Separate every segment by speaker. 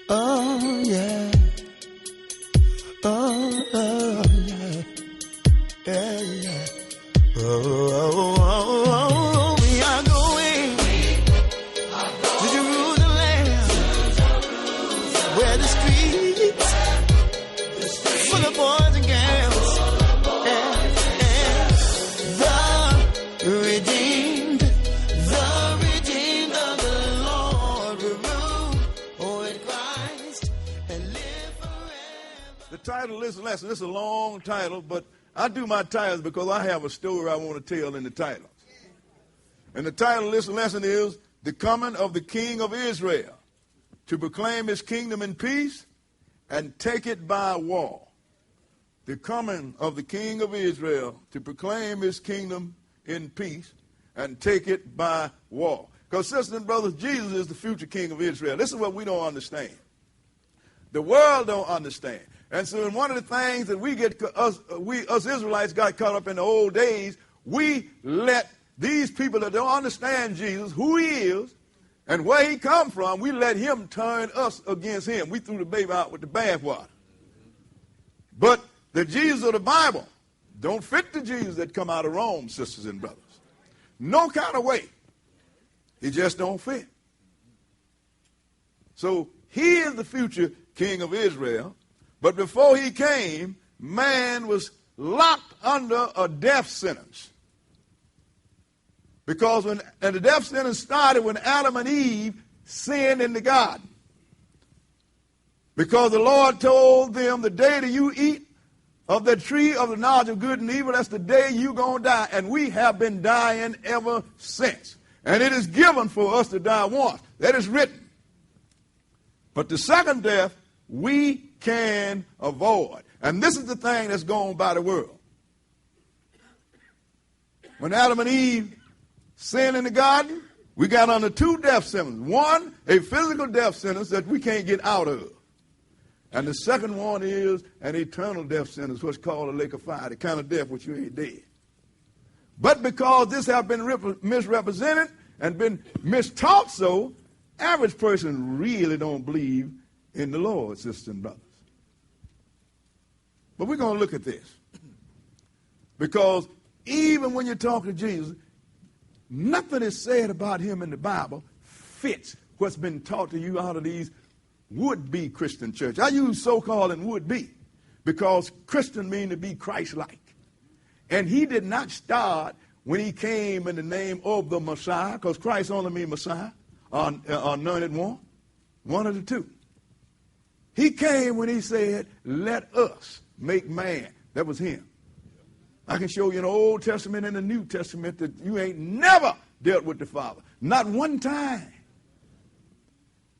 Speaker 1: Oh, yeah. Oh, yeah. Yeah, yeah. Oh, we are going to Jerusalem, where the streets full of boys and girls, and the redeemed of the Lord will rule with Christ and live forever.
Speaker 2: The title of this lesson, this is a long title, but I do my titles because I have a story I want to tell in the title. And the title of this lesson is The Coming of the King of Israel, to proclaim his kingdom in peace and take it by war. The coming of the King of Israel, to proclaim his kingdom in peace and take it by war. Because, sisters and brothers, Jesus is the future King of Israel. This is what we don't understand. The world don't understand. And so one of the things that we Israelites got caught up in the old days, we let these people that don't understand Jesus, who he is, and where he come from, we let him turn us against him. We threw the baby out with the bathwater. But the Jesus of the Bible don't fit the Jesus that come out of Rome, sisters and brothers. No kind of way. He just don't fit. So he is the future King of Israel. But before he came, man was locked under a death sentence. Because and the death sentence started when Adam and Eve sinned in the garden. Because the Lord told them, the day that you eat of the tree of the knowledge of good and evil, that's the day you're going to die. And we have been dying ever since. And it is given for us to die once. That is written. But the second death, we can avoid. And this is the thing that's going by the world. When Adam and Eve sinned in the garden, we got under two death sentences. One, a physical death sentence that we can't get out of. And the second one is an eternal death sentence, what's called a lake of fire, the kind of death which you ain't dead. But because this has been misrepresented and been mistaught so, average person really don't believe in the Lord, sisters and brothers. But we're going to look at this. Because even when you talk to Jesus, nothing is said about him in the Bible fits what's been taught to you out of these would-be Christian churches. I use so-called and would-be because Christian mean to be Christ-like. And he did not start when he came in the name of the Messiah, because Christ only means Messiah, or anointed one, one of the two. He came when he said, let us make man. That was him. I can show you in the Old Testament and the New Testament that you ain't never dealt with the Father. Not one time.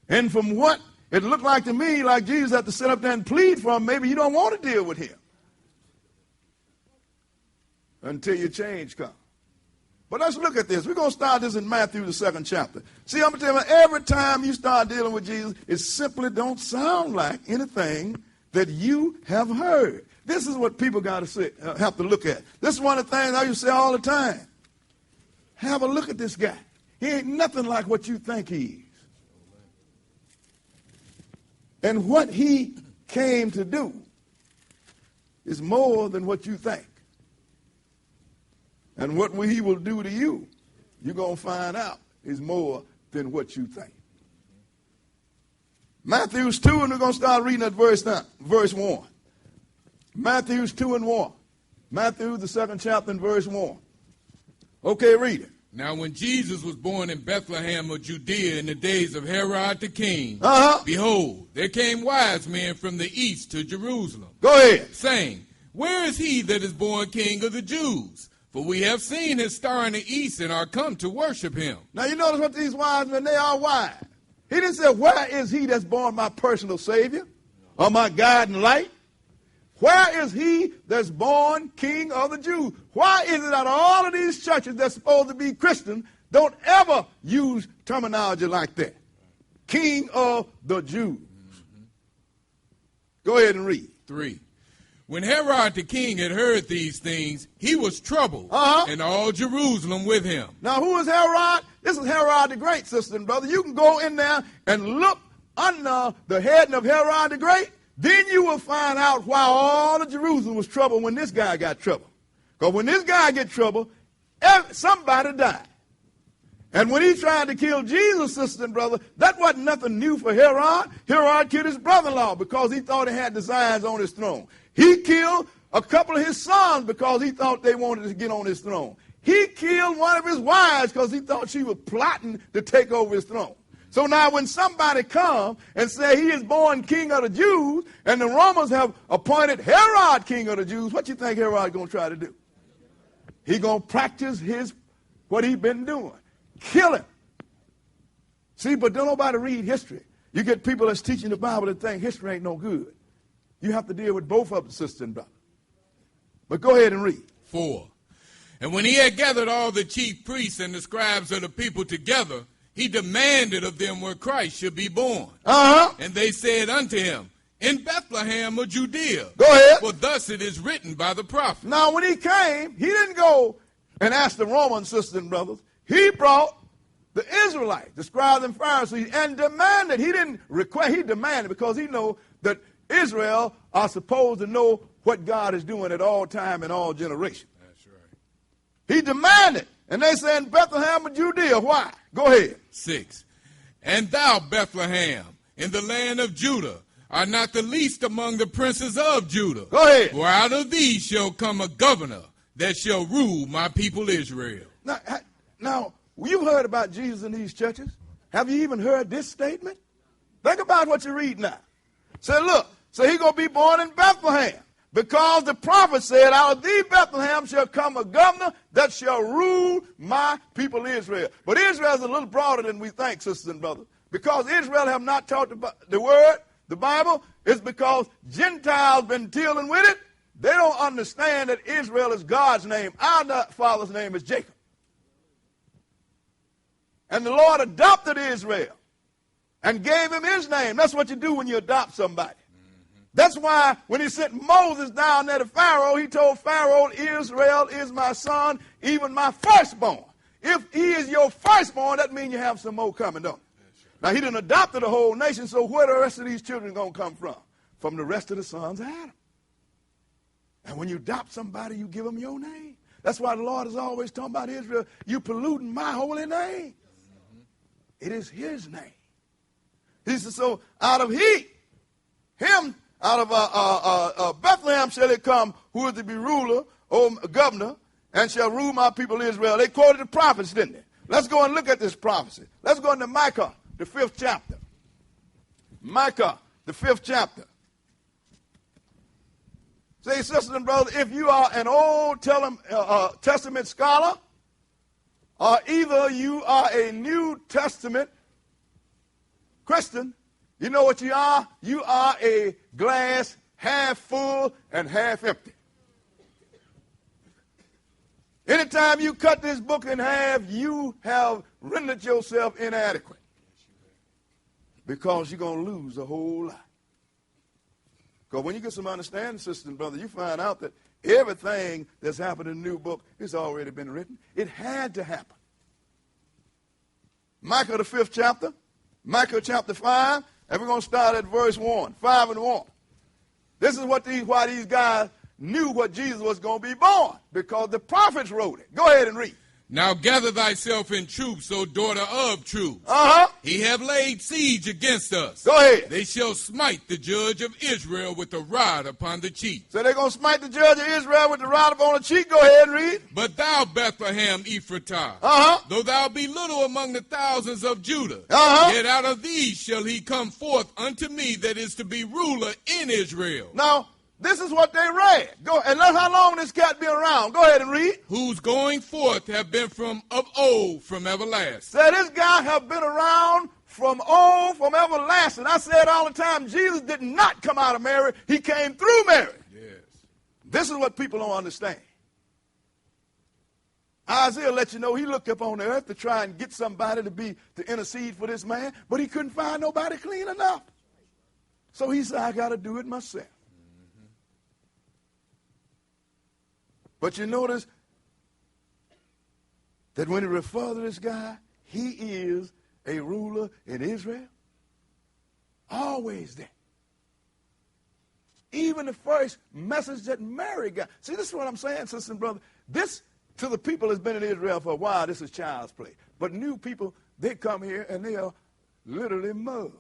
Speaker 2: And from what it looked like to me, like Jesus had to sit up there and plead for him, maybe you don't want to deal with him until your change comes. But let's look at this. We're going to start this in Matthew, the 2nd chapter. See, I'm going to tell you, every time you start dealing with Jesus, it simply don't sound like anything that you have heard. This is what people got to say, have to look at. This is one of the things I used to say all the time. Have a look at this guy. He ain't nothing like what you think he is. And what he came to do is more than what you think. And what he will do to you, you're going to find out, is more than what you think. Matthew's 2, and we're going to start reading at verse 1. Matthew's 2 and 1. Matthew, the 2nd chapter, and verse 1. Okay, read it.
Speaker 3: Now when Jesus was born in Bethlehem of Judea in the days of Herod the king, behold, there came wise men from the east to Jerusalem.
Speaker 2: Go ahead.
Speaker 3: Saying, where is he that is born king of the Jews? For we have seen his star in the east and are come to worship him.
Speaker 2: Now you notice what these wise men, they are wise. He didn't say, where is he that's born my personal Savior or my guiding light? Where is he that's born King of the Jews? Why is it that all of these churches that's supposed to be Christian don't ever use terminology like that? King of the Jews. Go ahead and read.
Speaker 3: 3. When Herod the king had heard these things, he was troubled, and all Jerusalem with him.
Speaker 2: Now, who is Herod? This is Herod the Great, sister and brother. You can go in there and look under the head of Herod the Great, then you will find out why all of Jerusalem was trouble when this guy got trouble. Because when this guy get trouble, somebody died. And when he tried to kill Jesus, sister and brother, that wasn't nothing new for Herod. Herod killed his brother-in-law because he thought he had designs on his throne. He killed a couple of his sons because he thought they wanted to get on his throne. He killed one of his wives because he thought she was plotting to take over his throne. So now when somebody comes and say he is born king of the Jews, and the Romans have appointed Herod king of the Jews, what you think Herod going to try to do? He going to practice what he been doing. Kill him. See, but don't nobody read history. You get people that's teaching the Bible that think history ain't no good. You have to deal with both of them, sister and brother. But go ahead and read.
Speaker 3: 4. And when he had gathered all the chief priests and the scribes of the people together, he demanded of them where Christ should be born. And they said unto him, in Bethlehem of Judea.
Speaker 2: Go ahead.
Speaker 3: For thus it is written by the prophet.
Speaker 2: Now when he came, he didn't go and ask the Roman sisters and brothers. He brought the Israelites, the scribes and Pharisees, and demanded. He didn't request, he demanded, because he know that Israel are supposed to know what God is doing at all time and all generations.
Speaker 3: That's right.
Speaker 2: He demanded. And they said, in Bethlehem of Judea. Why? Go ahead.
Speaker 3: 6. And thou, Bethlehem, in the land of Judah, art not the least among the princes of Judah.
Speaker 2: Go ahead.
Speaker 3: For out of thee shall come a governor that shall rule my people Israel.
Speaker 2: Now, you've heard about Jesus in these churches. Have you even heard this statement? Think about what you read now. Say, look, so he's going to be born in Bethlehem. Because the prophet said, out of thee, Bethlehem, shall come a governor that shall rule my people Israel. But Israel is a little broader than we think, sisters and brothers. Because Israel have not taught the word, the Bible, it's because Gentiles been dealing with it. They don't understand that Israel is God's name. Our father's name is Jacob. And the Lord adopted Israel and gave him his name. That's what you do when you adopt somebody. That's why when he sent Moses down there to Pharaoh, he told Pharaoh, Israel is my son, even my firstborn. If he is your firstborn, that means you have some more coming, don't you? Now, he done adopted the whole nation, so where the rest of these children going to come from? From the rest of the sons of Adam. And when you adopt somebody, you give them your name. That's why the Lord is always talking about Israel. You polluting my holy name. It is his name. He said, so out of him, out of Bethlehem shall it come, who is to be ruler, or governor, and shall rule my people Israel. They quoted the prophets, didn't they? Let's go and look at this prophecy. Let's go into Micah, the 5th chapter. Micah, the 5th chapter. Say, sisters and brothers, if you are an Old Testament scholar, or either you are a New Testament Christian, you know what you are? You are a glass half full and half empty. Anytime you cut this book in half, you have rendered yourself inadequate. Because you're going to lose a whole lot. Because when you get some understanding, sister and brother, you find out that everything that's happened in the new book has already been written. It had to happen. Micah, the 5th chapter. Micah chapter 5. And we're going to start at verse 1. 5 and 1. This is why these guys knew what Jesus was going to be born. Because the prophets wrote it. Go ahead and read.
Speaker 3: Now gather thyself in troops, O daughter of troops. He have laid siege against us.
Speaker 2: Go ahead.
Speaker 3: They shall smite the judge of Israel with a rod upon the cheek.
Speaker 2: So they're going to smite the judge of Israel with the rod upon the cheek. Go ahead and read.
Speaker 3: But thou, Bethlehem Ephratah, though thou be little among the thousands of Judah, yet out of thee shall he come forth unto me that is to be ruler in Israel.
Speaker 2: Now, this is what they read. Go and look how long this cat been around. Go ahead and read.
Speaker 3: Whose going forth have been from of old, from everlasting.
Speaker 2: So this guy have been around from old, from everlasting. I said all the time, Jesus did not come out of Mary. He came through Mary.
Speaker 3: Yes.
Speaker 2: This is what people don't understand. Isaiah let you know he looked up on the earth to try and get somebody to intercede for this man, but he couldn't find nobody clean enough. So he said, I got to do it myself. But you notice that when he referred to this guy, he is a ruler in Israel. Always there. Even the first message that Mary got. See, this is what I'm saying, sisters and brothers. This, to the people that's been in Israel for a while, this is child's play. But new people, they come here and they are literally mugged.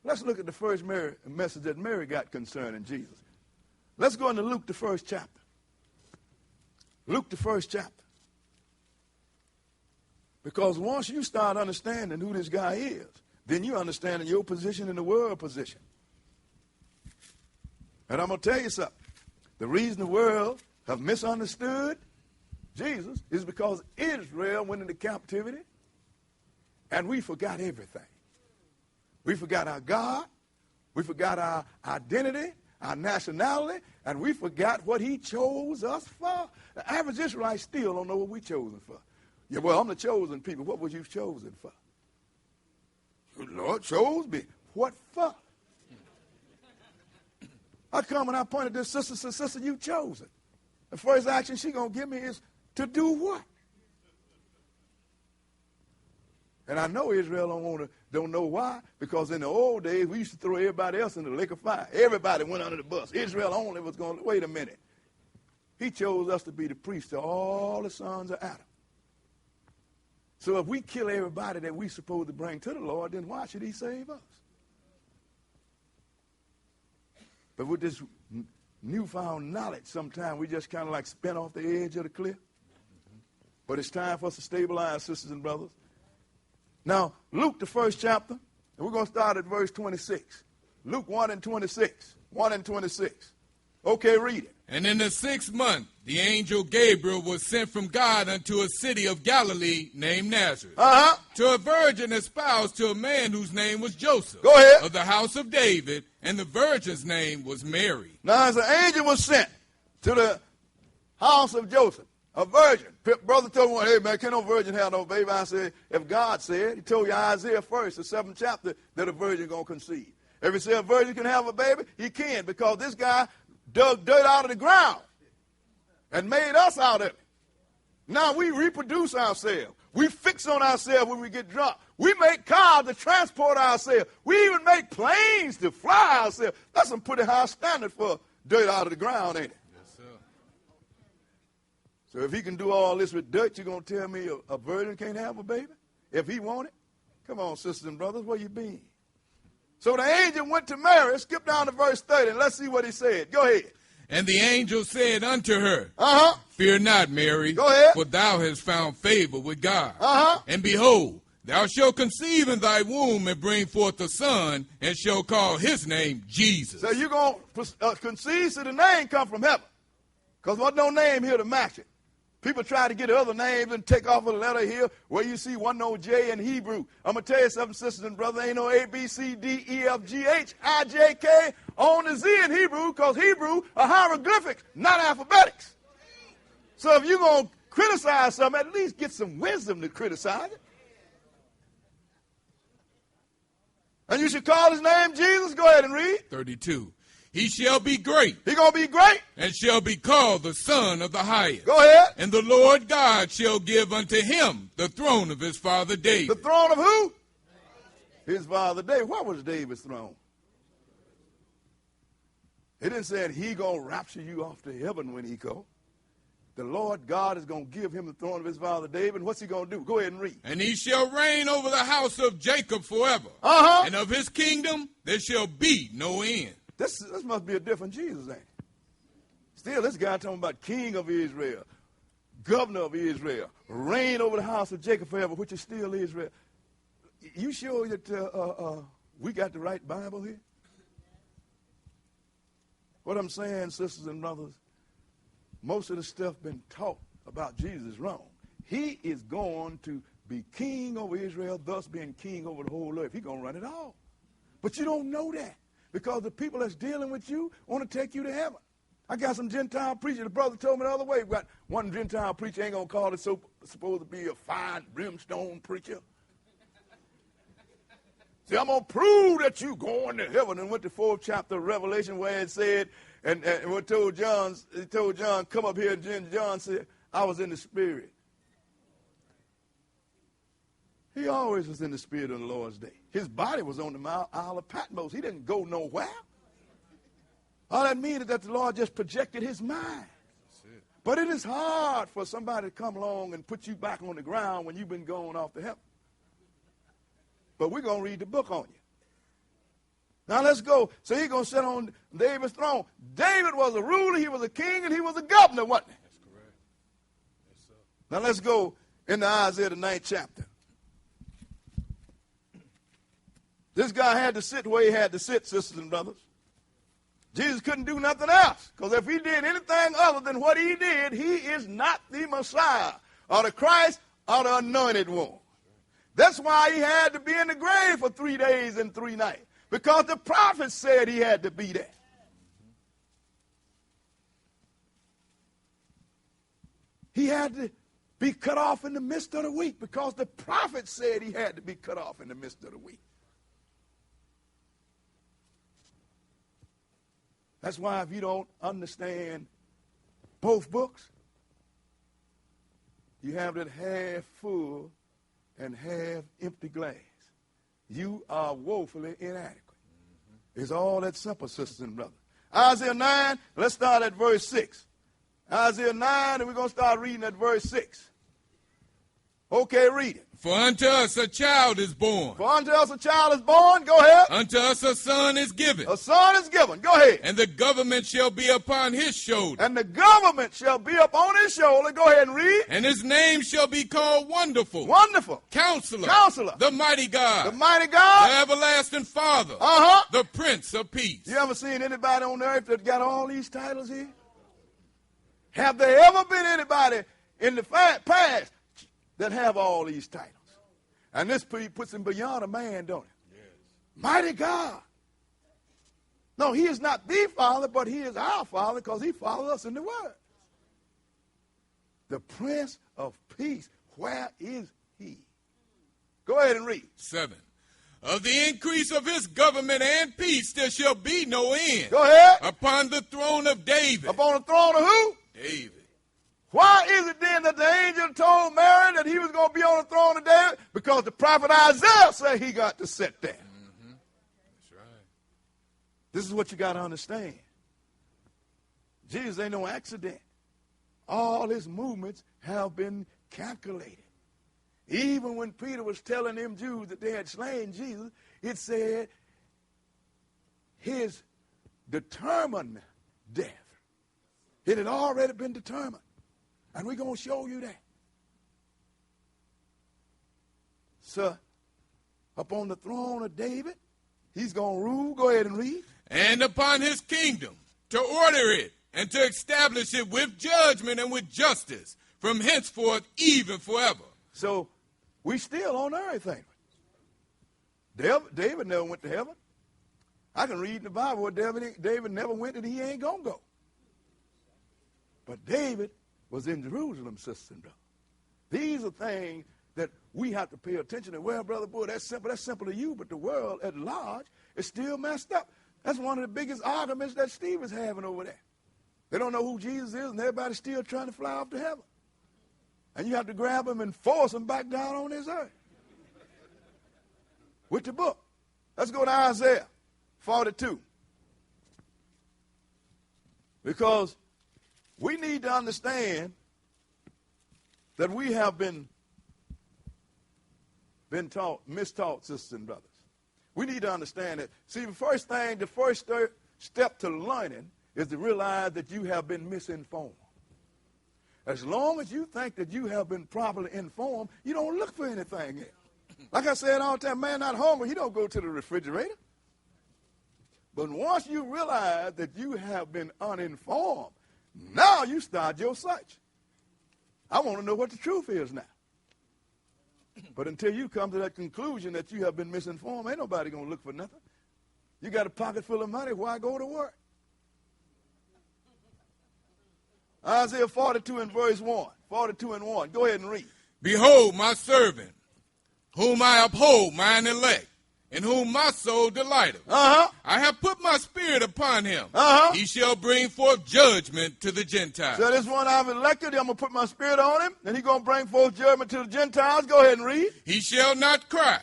Speaker 2: Let's look at the first message that Mary got concerning Jesus. Let's go into Luke, the first chapter. Luke, the first chapter. Because once you start understanding who this guy is, then you understand your position in the world position. And I'm going to tell you something. The reason the world have misunderstood Jesus is because Israel went into captivity and we forgot everything. We forgot our God. We forgot our identity, our nationality, and we forgot what he chose us for. The average Israelite still don't know what we chosen for. Yeah, well, I'm the chosen people. What was you chosen for? The Lord chose me. What for? I come and I point at this sister, said, sister, you chosen. The first action she going to give me is to do what? And I know Israel don't know why, because in the old days, we used to throw everybody else in the lake of fire. Everybody went under the bus. Israel only was going, wait a minute. He chose us to be the priests to all the sons of Adam. So if we kill everybody that we're supposed to bring to the Lord, then why should he save us? But with this newfound knowledge, sometimes we just kind of like spin off the edge of the cliff. But it's time for us to stabilize, sisters and brothers. Now, Luke, the first chapter, and we're going to start at verse 26. Luke 1 and 26. 1 and 26. Okay, read it.
Speaker 3: And in the 6th month, the angel Gabriel was sent from God unto a city of Galilee named Nazareth, to a virgin espoused to a man whose name was Joseph,
Speaker 2: go ahead,
Speaker 3: of the house of David, and the virgin's name was Mary.
Speaker 2: Now, as the angel was sent to the house of Joseph, a virgin. Brother told me, hey, man, can no virgin have no baby? I said, if God said, he told you Isaiah first, the 7th chapter, that a virgin going to conceive. If he said a virgin can have a baby, he can, because this guy dug dirt out of the ground and made us out of it. Now we reproduce ourselves. We fix on ourselves when we get drunk. We make cars to transport ourselves. We even make planes to fly ourselves. That's some pretty high standard for dirt out of the ground, ain't it?
Speaker 3: Yes, sir.
Speaker 2: So if he can do all this with dirt, you're going to tell me a virgin can't have a baby? If he want it? Come on, sisters and brothers, where you been? So the angel went to Mary. Skip down to verse 30, and let's see what he said. Go ahead.
Speaker 3: And the angel said unto her,
Speaker 2: Fear
Speaker 3: not, Mary,
Speaker 2: go ahead,
Speaker 3: for thou hast found favor with God.
Speaker 2: And
Speaker 3: behold, thou shalt conceive in thy womb and bring forth a son, and shall call his name Jesus.
Speaker 2: So you're going to conceive, so the name come from heaven. Because there's no name here to match it. People try to get other names and take off a letter here where you see one no J in Hebrew. I'm going to tell you something, sisters and brothers. Ain't no A, B, C, D, E, F, G, H, I, J, K on the Z in Hebrew, because Hebrew are hieroglyphics, not alphabetics. So if you're going to criticize something, at least get some wisdom to criticize it. And you should call his name Jesus. Go ahead and read.
Speaker 3: 32. He shall be great.
Speaker 2: He going to be great.
Speaker 3: And shall be called the Son of the Highest.
Speaker 2: Go ahead.
Speaker 3: And the Lord God shall give unto him the throne of his father David.
Speaker 2: The throne of who? His father David. What was David's throne? It didn't say he going to rapture you off to heaven when he go. The Lord God is going to give him the throne of his father David. What's he going to do? Go ahead and read.
Speaker 3: And he shall reign over the house of Jacob forever. And of his kingdom there shall be no end.
Speaker 2: This must be a different Jesus, ain't it? Still, this guy talking about king of Israel, governor of Israel, reign over the house of Jacob forever, which is still Israel. You sure that we got the right Bible here? What I'm saying, sisters and brothers, most of the stuff been taught about Jesus wrong. He is going to be king over Israel, thus being king over the whole earth. He's going to run it all. But you don't know that, because the people that's dealing with you want to take you to heaven. I got some Gentile preacher. The brother told me the other way. We got one Gentile preacher, ain't going to call it supposed to be a fine brimstone preacher. See, I'm going to prove that you going to heaven. And went to 4th chapter of Revelation where it said, and what told John, come up here. And John said, I was in the spirit. He always was in the Spirit on the Lord's day. His body was on the Isle of Patmos. He didn't go nowhere. All that means is that the Lord just projected his mind. But it is hard for somebody to come along and put you back on the ground when you've been going off to heaven. But we're going to read the book on you. Now let's go. So he's going to sit on David's throne. David was a ruler, he was a king, and he was a governor, wasn't he?
Speaker 3: That's correct. Yes, sir.
Speaker 2: Now let's go into Isaiah the 9th chapter. This guy had to sit where he had to sit, sisters and brothers. Jesus couldn't do nothing else, because if he did anything other than what he did, he is not the Messiah or the Christ or the anointed one. That's why he had to be in the grave for 3 days and 3 nights, because the prophet said he had to be there. He had to be cut off in the midst of the week, because the prophet said he had to be cut off in the midst of the week. That's why if you don't understand both books, you have that half full and half empty glass. You are woefully inadequate. It's all that simple, sisters and brothers. Isaiah 9, let's start at verse 6. Isaiah 9, and we're going to start reading at verse 6. Okay, read it.
Speaker 3: For unto us a child is born.
Speaker 2: For unto us a child is born. Go ahead.
Speaker 3: Unto us a son is given.
Speaker 2: A son is given. Go ahead.
Speaker 3: And the government shall be upon his shoulder.
Speaker 2: And the government shall be upon his shoulder. Go ahead and read.
Speaker 3: And his name shall be called Wonderful.
Speaker 2: Wonderful.
Speaker 3: Counselor.
Speaker 2: Counselor.
Speaker 3: The Mighty God.
Speaker 2: The Mighty God.
Speaker 3: The Everlasting Father.
Speaker 2: Uh-huh.
Speaker 3: The Prince of Peace.
Speaker 2: You ever seen anybody on earth that got all these titles here? Have there ever been anybody in the past that have all these titles? And this puts him beyond a man, don't it? Yes. Mighty God. No, he is not the Father, but he is our Father, because he followed us in the Word. The Prince of Peace, where is he? Go ahead and read.
Speaker 3: 7. Of the increase of his government and peace there shall be no end.
Speaker 2: Go ahead.
Speaker 3: Upon the throne of David.
Speaker 2: Upon the throne of who?
Speaker 3: David.
Speaker 2: Why is it then that the angel told Mary that he was going to be on the throne of David? Because the prophet Isaiah said he got to sit there.
Speaker 3: Mm-hmm. That's right.
Speaker 2: This is what you got to understand. Jesus ain't no accident. All his movements have been calculated. Even when Peter was telling them Jews that they had slain Jesus, it said his determined death. It had already been determined. And we're going to show you that. So, up on the throne of David, he's going to rule. Go ahead and read.
Speaker 3: And upon his kingdom, to order it and to establish it with judgment and with justice from henceforth even forever.
Speaker 2: So, we still on earth, ain't we? David never went to heaven. I can read in the Bible where David never went and he ain't going to go. But David was in Jerusalem, sisters and brothers. These are things that we have to pay attention to. Well, Brother Boy, that's simple. That's simple to you, but the world at large is still messed up. That's one of the biggest arguments that Steve is having over there. They don't know who Jesus is, and everybody's still trying to fly off to heaven. And you have to grab him and force him back down on this earth with the book. Let's go to Isaiah 42. Because we need to understand that we have been mistaught, sisters and brothers. We need to understand that. See, the first step to learning is to realize that you have been misinformed. As long as you think that you have been properly informed, you don't look for anything else. Like I said all the time, man not hungry, he don't go to the refrigerator. But once you realize that you have been uninformed, now you start your search. I want to know what the truth is now. But until you come to that conclusion that you have been misinformed, ain't nobody going to look for nothing. You got a pocket full of money, why go to work? Isaiah 42 and verse 1. 42 and 1. Go ahead and read.
Speaker 3: Behold my servant, whom I uphold, mine elect, in whom my soul delighteth.
Speaker 2: Uh-huh.
Speaker 3: I have put my spirit upon him.
Speaker 2: Uh-huh.
Speaker 3: He shall bring forth judgment to the Gentiles.
Speaker 2: So this one I've elected, I'm going to put my spirit on him, and he's going to bring forth judgment to the Gentiles. Go ahead and read.
Speaker 3: He shall not cry,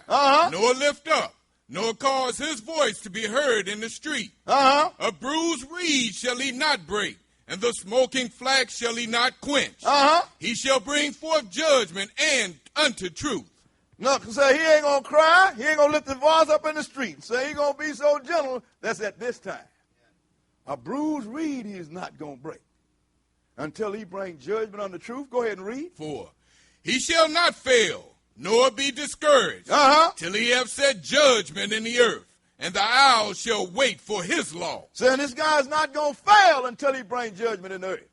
Speaker 3: nor lift up, nor cause his voice to be heard in the street. A bruised reed shall he not break, and the smoking flax shall he not quench. He shall bring forth judgment and unto truth.
Speaker 2: No, say he ain't going to cry. He ain't going to lift his voice up in the street. Say he going to be so gentle. That's at this time. A bruised reed he is not going to break until he bring judgment on the truth. Go ahead and read.
Speaker 3: 4. He shall not fail, nor be discouraged, till he have set judgment in the earth, and the isles shall wait for his law.
Speaker 2: Saying this guy's not going to fail until he brings judgment in the earth.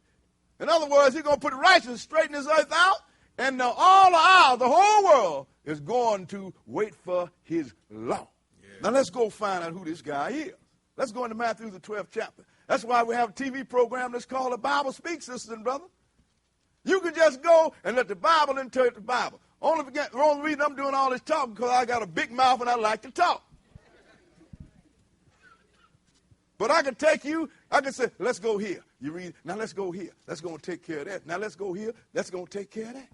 Speaker 2: In other words, he's going to put righteousness, straighten this earth out, and all the isles, the whole world, is going to wait for his law. Yeah. Now let's go find out who this guy is. Let's go into Matthew, the 12th chapter. That's why we have a TV program that's called The Bible Speaks, sisters and brothers. You can just go and let the Bible interpret the Bible. Only reason I'm doing all this talking because I got a big mouth and I like to talk. But I can take you, I can say, let's go here. You read, now let's go here. That's going to take care of that. Now let's go here. That's going to take care of that.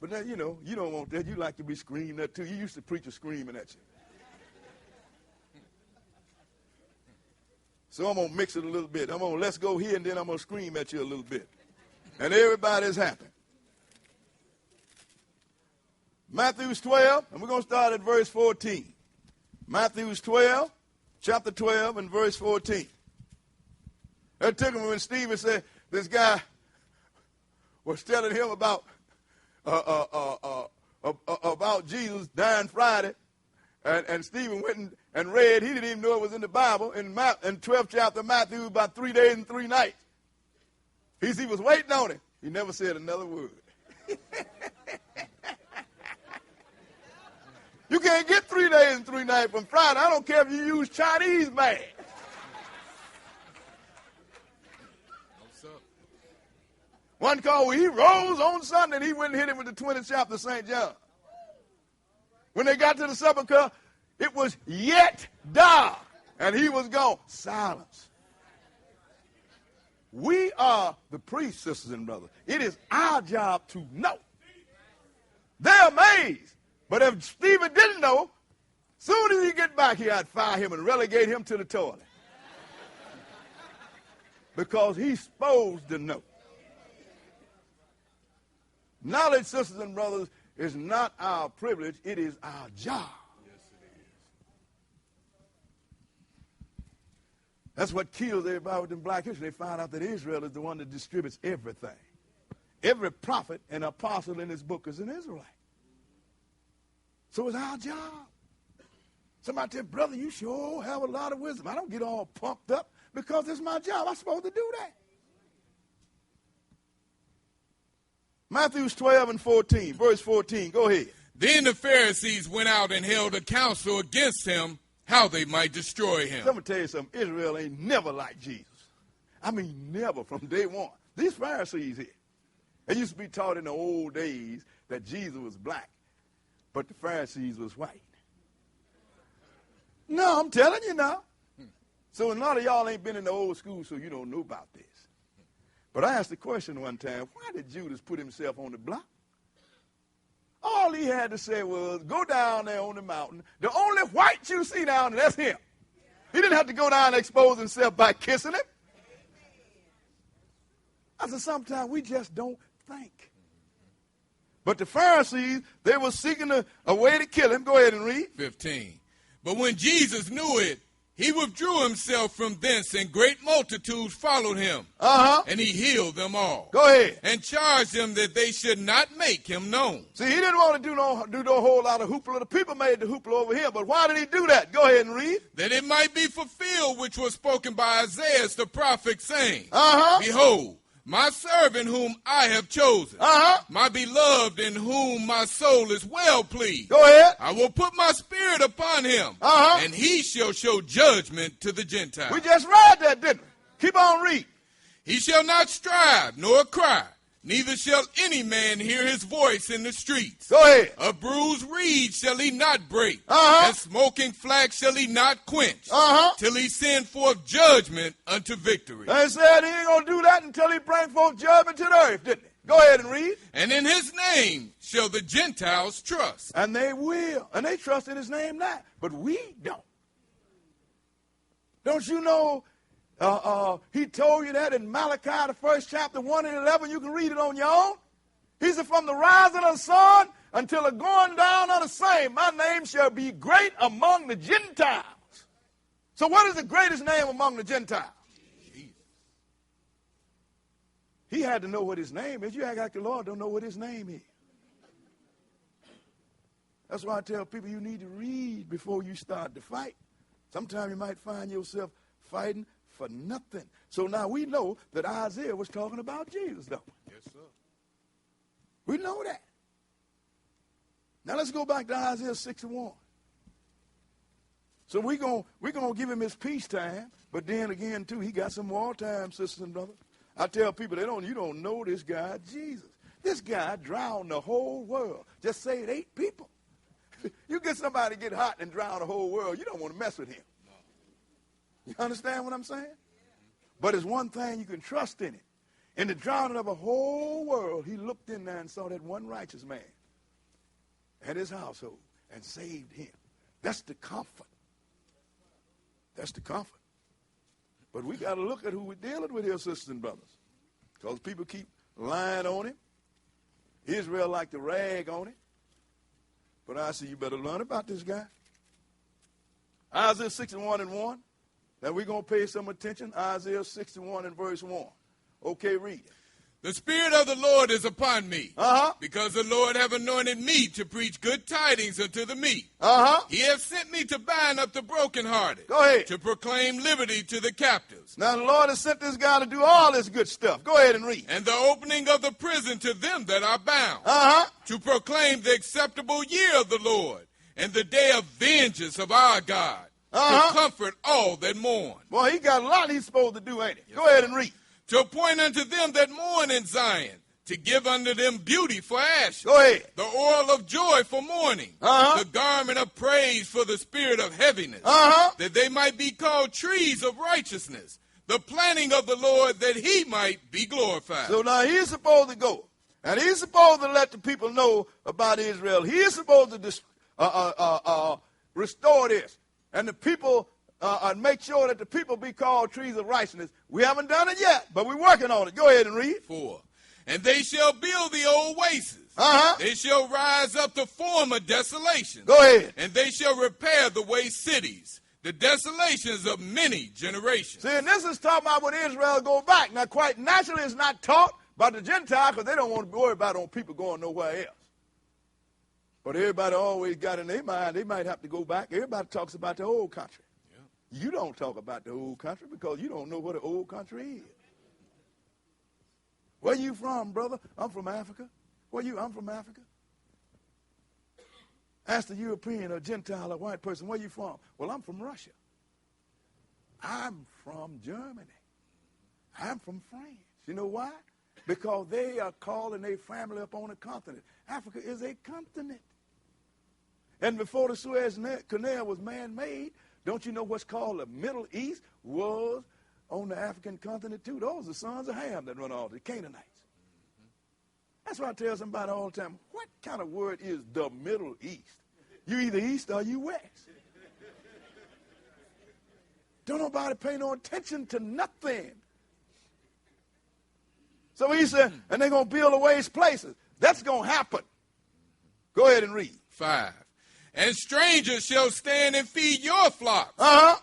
Speaker 2: But now, you know, you don't want that. You like to be screamed at, too. You used to preach a screaming at you. So I'm going to mix it a little bit. I'm going to let's go here, and then I'm going to scream at you a little bit. And everybody's happy. Matthew's 12, and we're going to start at verse 14. Matthew's 12, chapter 12, and verse 14. That took him when Stephen said this guy was telling him about Jesus dying Friday, and Stephen went and read. He didn't even know it was in the Bible. In 12th chapter of Matthew, about 3 days and 3 nights. He was waiting on it. He never said another word. You can't get 3 days and 3 nights from Friday. I don't care if you use Chinese man. One call where he rose on Sunday and he went and hit him with the 20th chapter of St. John. When they got to the sepulchre, it was yet dark, and he was gone. Silence. We are the priests, sisters and brothers. It is our job to know. They're amazed. But if Stephen didn't know, soon as he get back here, I'd fire him and relegate him to the toilet. Because he's supposed to know. Knowledge, sisters and brothers, is not our privilege. It is our job. Yes, it is. That's what kills everybody within black history. They find out that Israel is the one that distributes everything. Every prophet and apostle in this book is an Israelite. So it's our job. Somebody tell, brother, you sure have a lot of wisdom. I don't get all pumped up because it's my job. I'm supposed to do that. Matthew 12 and 14, verse 14. Go ahead.
Speaker 3: Then the Pharisees went out and held a council against him, how they might destroy him.
Speaker 2: Let me tell you something. Israel ain't never liked Jesus. I mean, never from day one. These Pharisees here, they used to be taught in the old days that Jesus was black, but the Pharisees was white. No, I'm telling you now. So a lot of y'all ain't been in the old school, so you don't know about this. But I asked the question one time, why did Judas put himself on the block? All he had to say was, go down there on the mountain. The only white you see down there, that's him. He didn't have to go down and expose himself by kissing him. I said, sometimes we just don't think. But the Pharisees, they were seeking a way to kill him. Go ahead and read.
Speaker 3: 15. But when Jesus knew it, he withdrew himself from thence, and great multitudes followed him. And he healed them all.
Speaker 2: Go ahead.
Speaker 3: And charged them that they should not make him known.
Speaker 2: See, he didn't want to do no whole lot of hoopla. The people made the hoopla over here. But why did he do that? Go ahead and read.
Speaker 3: That it might be fulfilled which was spoken by Isaiah the prophet, saying, Behold, my servant whom I have chosen, my beloved in whom my soul is well pleased.
Speaker 2: Go ahead.
Speaker 3: I will put my spirit upon him, and he shall show judgment to the Gentiles.
Speaker 2: We just read that, didn't we? Keep on reading.
Speaker 3: He shall not strive nor cry, Neither shall any man hear his voice in the streets.
Speaker 2: Go ahead.
Speaker 3: A bruised reed shall he not break,
Speaker 2: Uh-huh.
Speaker 3: and smoking flax shall he not quench,
Speaker 2: Uh-huh.
Speaker 3: till he send forth judgment unto victory.
Speaker 2: They said he ain't going to do that until he bring forth judgment to the earth, didn't he? Go ahead and read.
Speaker 3: And in his name shall the Gentiles trust.
Speaker 2: And they will. And they trust in his name now. But we don't. Don't you know he told you that in Malachi, the first chapter, 1 and 11. You can read it on your own. He said, from the rising of the sun until the going down of the same, my name shall be great among the Gentiles. So what is the greatest name among the Gentiles? Jesus. He had to know what his name is. You act like the Lord don't know what his name is. That's why I tell people you need to read before you start to fight. Sometimes you might find yourself fighting for nothing. So now we know that Isaiah was talking about Jesus, don't we?
Speaker 3: Yes, sir.
Speaker 2: We know that. Now let's go back to Isaiah 61. So we're gonna give him his peacetime, but then again, too, he got some wartime, sisters and brothers. I tell people, you don't know this guy, Jesus. This guy drowned the whole world. Just saved 8 people. You get somebody to get hot and drown the whole world, you don't want to mess with him. You understand what I'm saying? But it's one thing you can trust in it. In the drowning of a whole world, he looked in there and saw that one righteous man and his household and saved him. That's the comfort. That's the comfort. But we got to look at who we're dealing with here, sisters and brothers. Because people keep lying on him. Israel like to rag on him. But I say you better learn about this guy. Isaiah 61 and 1. Now we're going to pay some attention. Isaiah 61 and verse 1. Okay, read it.
Speaker 3: The Spirit of the Lord is upon me,
Speaker 2: because
Speaker 3: the Lord have anointed me to preach good tidings unto the meek. He has sent me to bind up the brokenhearted.
Speaker 2: Go ahead.
Speaker 3: To proclaim liberty to the captives.
Speaker 2: Now the Lord has sent this guy to do all this good stuff. Go ahead and read.
Speaker 3: And the opening of the prison to them that are bound. To proclaim the acceptable year of the Lord, and the day of vengeance of our God. To comfort all that mourn.
Speaker 2: Well, he got a lot he's supposed to do, ain't he? Yes, go ahead and read.
Speaker 3: To appoint unto them that mourn in Zion, to give unto them beauty for ashes.
Speaker 2: Go ahead.
Speaker 3: The oil of joy for mourning. The garment of praise for the spirit of heaviness. That they might be called trees of righteousness. The planting of the Lord, that he might be glorified.
Speaker 2: So now he's supposed to go. And he's supposed to let the people know about Israel. He is supposed to restore this. And the people, and make sure that the people be called trees of righteousness. We haven't done it yet, but we're working on it. Go ahead and read.
Speaker 3: 4. And they shall build the old wastes. They shall rise up the former desolations.
Speaker 2: Go ahead.
Speaker 3: And they shall repair the waste cities, the desolations of many generations.
Speaker 2: See, and this is talking about when Israel go back. Now, quite naturally, it's not taught by the Gentiles because they don't want to worry about on people going nowhere else. But everybody always got in their mind they might have to go back. Everybody talks about the old country. Yeah. You don't talk about the old country because you don't know what the old country is. Where you from, brother? I'm from Africa. I'm from Africa. Ask the European or Gentile or white person, where you from? Well, I'm from Russia. I'm from Germany. I'm from France. You know why? Because they are calling their family up on a continent. Africa is a continent. And before the Suez Canal was man-made, don't you know what's called the Middle East was on the African continent too? Those are the sons of Ham that run all the Canaanites. That's why I tell somebody all the time, what kind of word is the Middle East? You either east or you west. Don't nobody pay no attention to nothing. So he said, and they're going to build the waste places. That's going to happen. Go ahead and read.
Speaker 3: 5. And strangers shall stand and feed your flocks.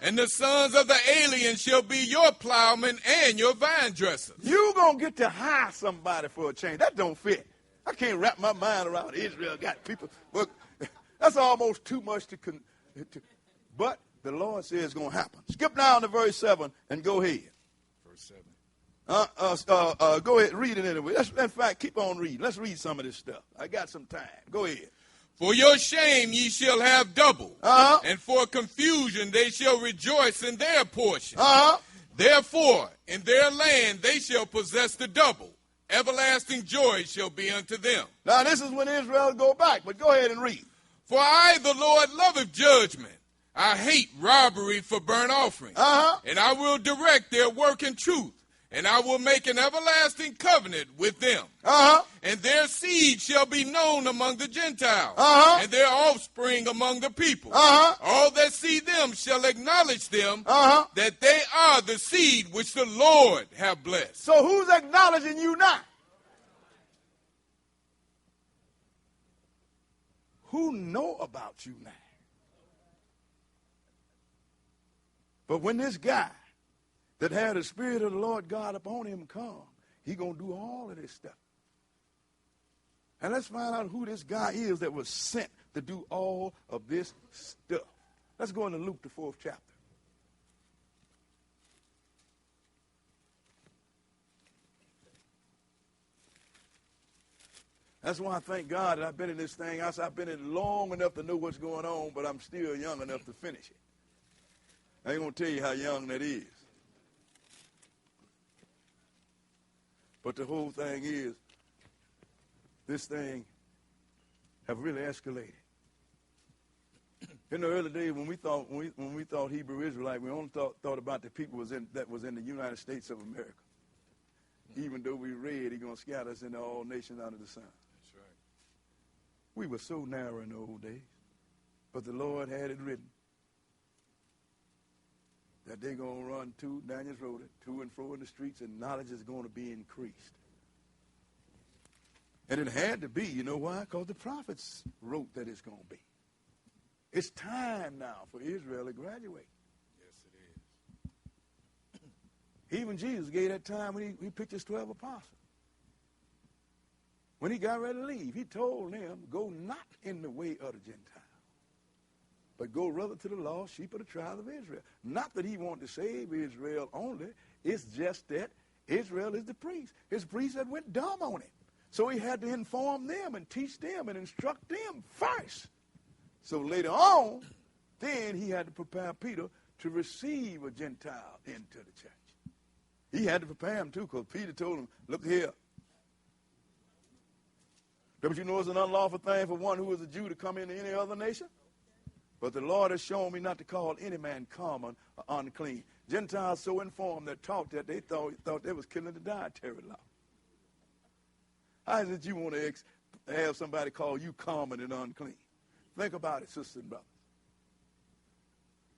Speaker 3: And the sons of the alien shall be your plowmen and your vine dressers.
Speaker 2: You're going to get to hire somebody for a change. That don't fit. I can't wrap my mind around Israel got people. Well, that's almost too much to but the Lord says it's going to happen. Skip down to verse 7 and go ahead.
Speaker 3: Verse 7.
Speaker 2: Go ahead, read it anyway. In fact, keep on reading. Let's read some of this stuff. I got some time. Go ahead.
Speaker 3: For your shame ye shall have double, and for confusion they shall rejoice in their portion. Therefore, in their land they shall possess the double, everlasting joy shall be unto them.
Speaker 2: Now, this is when Israel go back, but go ahead and read.
Speaker 3: For I, the Lord, loveth judgment. I hate robbery for burnt offerings. And I will direct their work in truth. And I will make an everlasting covenant with them. And their seed shall be known among the Gentiles. And their offspring among the people. All that see them shall acknowledge them that they are the seed which the Lord hath blessed.
Speaker 2: So who's acknowledging you now? Who know about you now? But when this guy that had the Spirit of the Lord God upon him come, he going to do all of this stuff. And let's find out who this guy is that was sent to do all of this stuff. Let's go into Luke, the 4th chapter. That's why I thank God that I've been in this thing. I've been in it long enough to know what's going on, but I'm still young enough to finish it. I ain't going to tell you how young that is. But the whole thing is, this thing have really escalated. In the early days, when we thought Hebrew Israelite, we only thought about the people that was in the United States of America. Even though we read, he's going to scatter us into all nations under the sun.
Speaker 3: That's right.
Speaker 2: We were so narrow in the old days, but the Lord had it written that they're going to run Daniel's wrote it, to and fro in the streets, and knowledge is going to be increased. And it had to be, you know why? Because the prophets wrote that it's going to be. It's time now for Israel to graduate.
Speaker 3: Yes, it is.
Speaker 2: Even Jesus gave that time when he picked his 12 apostles. When he got ready to leave, he told them, go not in the way of the Gentiles, but go rather to the lost sheep of the tribe of Israel. Not that he wanted to save Israel only. It's just that Israel is the priest. His priests had went dumb on him. So he had to inform them and teach them and instruct them first. So later on, then he had to prepare Peter to receive a Gentile into the church. He had to prepare him too, because Peter told him, look here. Don't you know it's an unlawful thing for one who is a Jew to come into any other nation? But the Lord has shown me not to call any man common or unclean. Gentiles so informed that taught that they thought they was killing the dietary law. How is it you want to have somebody call you common and unclean? Think about it, sisters and brothers.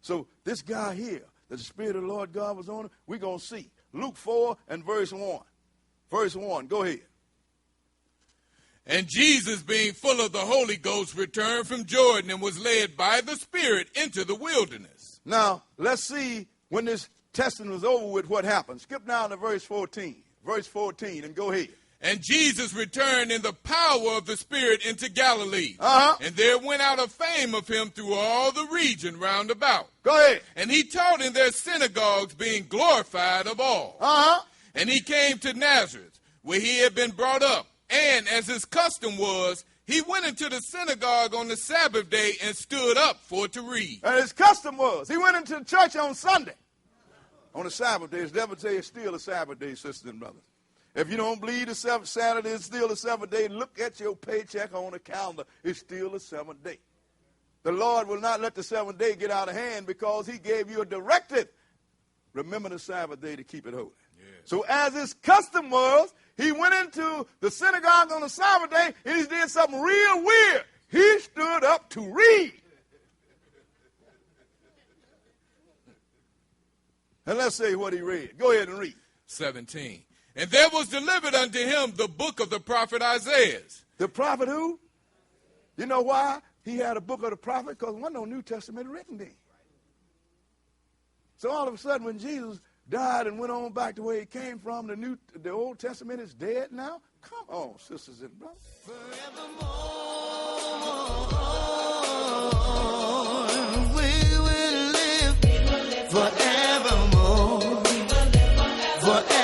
Speaker 2: So this guy here, that the Spirit of the Lord God was on him, we're going to see. Luke 4 and verse 1. Verse 1, go ahead.
Speaker 3: And Jesus, being full of the Holy Ghost, returned from Jordan and was led by the Spirit into the wilderness.
Speaker 2: Now, let's see when this testing was over with what happened. Skip down to verse 14. Verse 14, and go ahead.
Speaker 3: And Jesus returned in the power of the Spirit into Galilee. And there went out a fame of him through all the region round about.
Speaker 2: Go ahead.
Speaker 3: And he taught in their synagogues, being glorified of all. And he came to Nazareth, where he had been brought up. And as his custom was, he went into the synagogue on the Sabbath day and stood up for to read.
Speaker 2: And his custom was, he went into the church on Sunday. On the Sabbath day. It's never say it's still a Sabbath day, sisters and brothers. If you don't believe the Saturday is still a seventh day, look at your paycheck on the calendar. It's still a seventh day. The Lord will not let the seventh day get out of hand because he gave you a directive. Remember the Sabbath day to keep it holy. Yeah. So as his custom was, he went into the synagogue on the Sabbath day and he did something real weird. He stood up to read. And let's say what he read. Go ahead and read.
Speaker 3: 17. And there was delivered unto him the book of the prophet Isaiah.
Speaker 2: The prophet who? You know why he had a book of the prophet? Because there wasn't no New Testament written then. So all of a sudden when Jesus died and went on back to where he came from, the Old Testament is dead now? Come on, sisters and brothers.
Speaker 1: Forevermore, we will live forevermore. Forever.